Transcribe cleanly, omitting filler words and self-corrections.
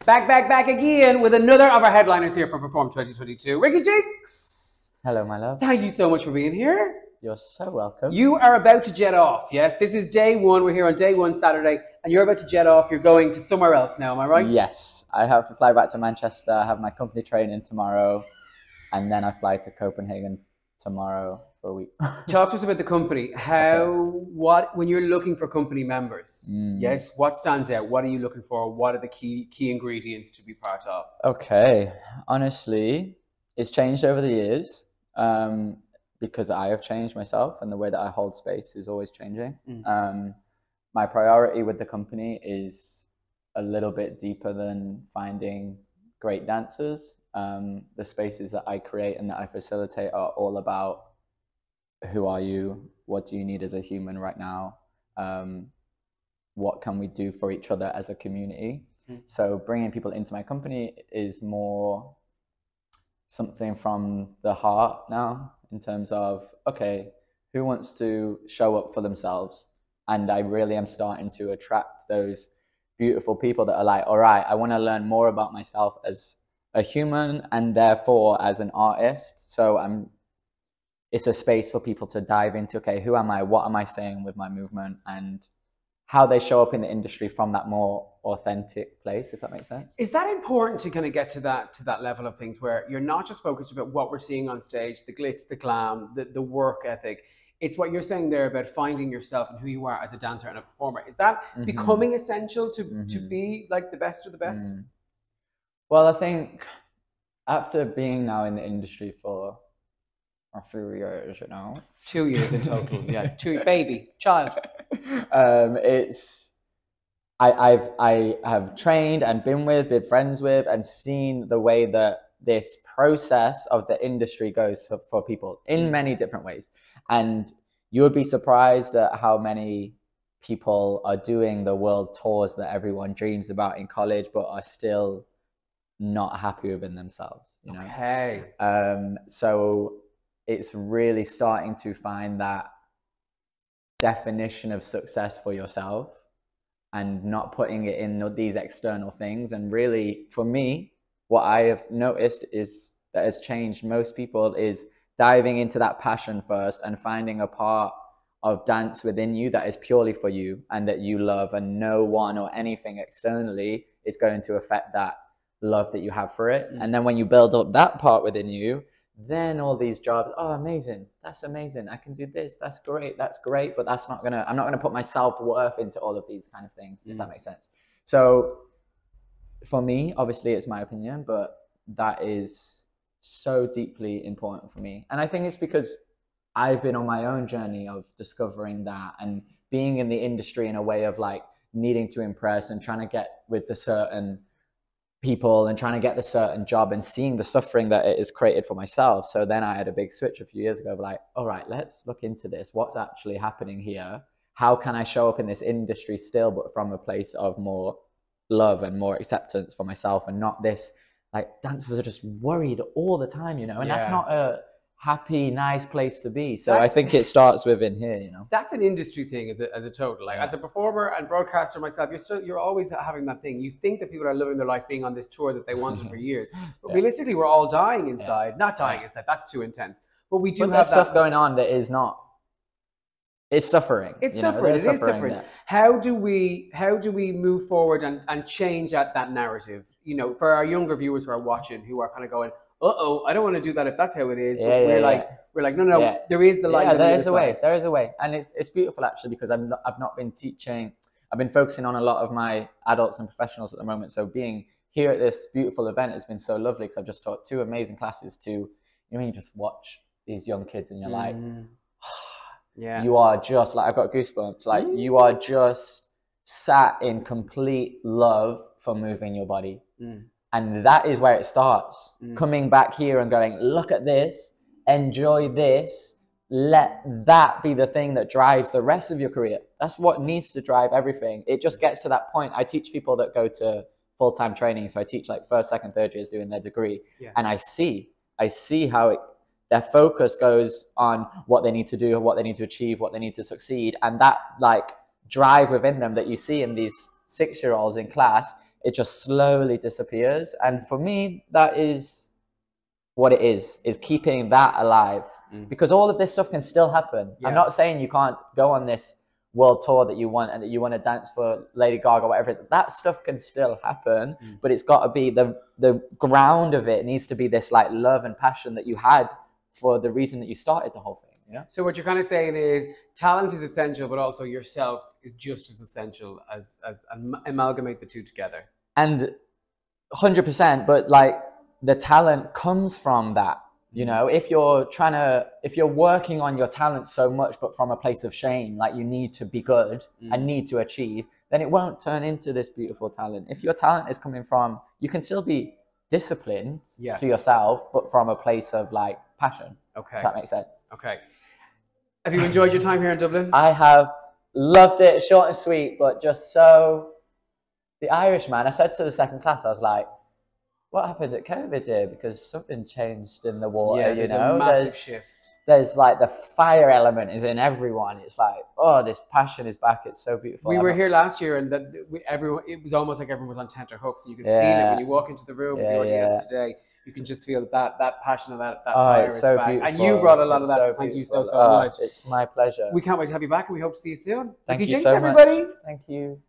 Back again with another of our headliners here for Perform 2022. Ricky Jinks! Hello, my love. Thank you so much for being here. You're so welcome. You are about to jet off, yes? This is day one. We're here on day one, Saturday, and you're about to jet off. You're going to somewhere else now, am I right? Yes, I have to fly back to Manchester. I have my company training tomorrow, and then I fly to Copenhagen tomorrow for a week. Talk to us about the company. When you're looking for company members, yes, what stands out? What are you looking for? What are the key ingredients to be part of? Okay, honestly, it's changed over the years because I have changed myself, and the way that I hold space is always changing. My priority with the company is a little bit deeper than finding great dancers. The spaces that I create and that I facilitate are all about who are you, what do you need as a human right now, what can we do for each other as a community. So bringing people into my company is more something from the heart now, in terms of, okay, who wants to show up for themselves? And I really am starting to attract those beautiful people that are like, all right, I want to learn more about myself as a human and therefore as an artist. So it's a space for people to dive into, okay, who am I? What am I saying with my movement? And how they show up in the industry from that more authentic place, if that makes sense. Is that important to kind of get to that level of things where you're not just focused about what we're seeing on stage, the glitz, the glam, the work ethic? It's what you're saying there about finding yourself and who you are as a dancer and a performer. Is that becoming essential to be like the best of the best? Well, I think after being now in the industry for a few years, 2 years in total. Yeah, baby, child. I have trained and been friends with, and seen the way that this process of the industry goes for people in many different ways. And you would be surprised at how many people are doing the world tours that everyone dreams about in college, but are still not happy within themselves. Okay. So it's really starting to find that definition of success for yourself and not putting it in these external things. And really, for me, what I have noticed is that has changed most people is diving into that passion first and finding a part of dance within you that is purely for you and that you love, and no one or anything externally is going to affect that love that you have for it. And then when you build up that part within you, then all these jobs, oh, amazing, that's amazing, I can do this, that's great, but I'm not gonna put my self-worth into all of these kind of things, if that makes sense. So for me, obviously it's my opinion, but that is so deeply important for me. And I think it's because I've been on my own journey of discovering that, and being in the industry in a way of like needing to impress and trying to get with the certain people and trying to get the certain job, and seeing the suffering that it has created for myself. So then I had a big switch a few years ago of like, all right, let's look into this. What's actually happening here? How can I show up in this industry still, but from a place of more love and more acceptance for myself, and not this, like, dancers are just worried all the time, and that's not a happy, nice place to be. So I think it starts within here, That's an industry thing as a total. Like, as a performer and broadcaster myself, you're always having that thing. You think that people are living their life being on this tour that they wanted for years, but realistically, we're all dying inside. Not dying inside. That's too intense. But we do have that stuff going on that is not. It's suffering. It's suffering. It is suffering. Yeah. How do we move forward and change that narrative? For our younger viewers who are watching, who are kind of going, I don't want to do that if that's how it is. But we're like, no, there is the light. There is a way. There is a way, and it's beautiful actually, because I've not been teaching. I've been focusing on a lot of my adults and professionals at the moment. So being here at this beautiful event has been so lovely, because I've just taught 2 amazing classes to, when you just watch these young kids and you're like, you are just like, I've got goosebumps. Like you are just sat in complete love for moving your body. And that is where it starts. Coming back here and going, look at this, enjoy this, let that be the thing that drives the rest of your career. That's what needs to drive everything. It just gets to that point. I teach people that go to full-time training. So I teach like first, second, third years doing their degree. And I see how their focus goes on what they need to do, what they need to achieve, what they need to succeed. And that like drive within them that you see in these 6-year-olds in class it just slowly disappears. And for me, that is what it is keeping that alive. Because all of this stuff can still happen. I'm not saying you can't go on this world tour that you want and that you want to dance for Lady Gaga or whatever it is. That stuff can still happen, but it's got to be the ground of it needs to be this like love and passion that you had for the reason that you started the whole thing. Yeah. So what you're kind of saying is talent is essential, but also yourself is just as essential as amalgamate the two together. And 100%, but like the talent comes from that. You know, if you're working on your talent so much, but from a place of shame, like you need to be good and need to achieve, then it won't turn into this beautiful talent. If your talent is coming from, you can still be disciplined to yourself, but from a place of like passion. Okay. If that makes sense. Okay. Have you enjoyed your time here in Dublin? I have loved it, short and sweet, but just so, the Irishman, I said to the second class, I was like, what happened at COVID here? Because something changed in the water, yeah, there's a massive shift. There's like the fire element is in everyone. It's like, oh, this passion is back. It's so beautiful. We were here last year, and it was almost like everyone was on tenterhooks. So you could feel it when you walk into the room with the audience today. You can just feel that passion and that fire is back. Beautiful. And you brought a lot of that. So thank you so much. It's my pleasure. We can't wait to have you back, and we hope to see you soon. Thank you Jinks, so everybody. much. Thank you.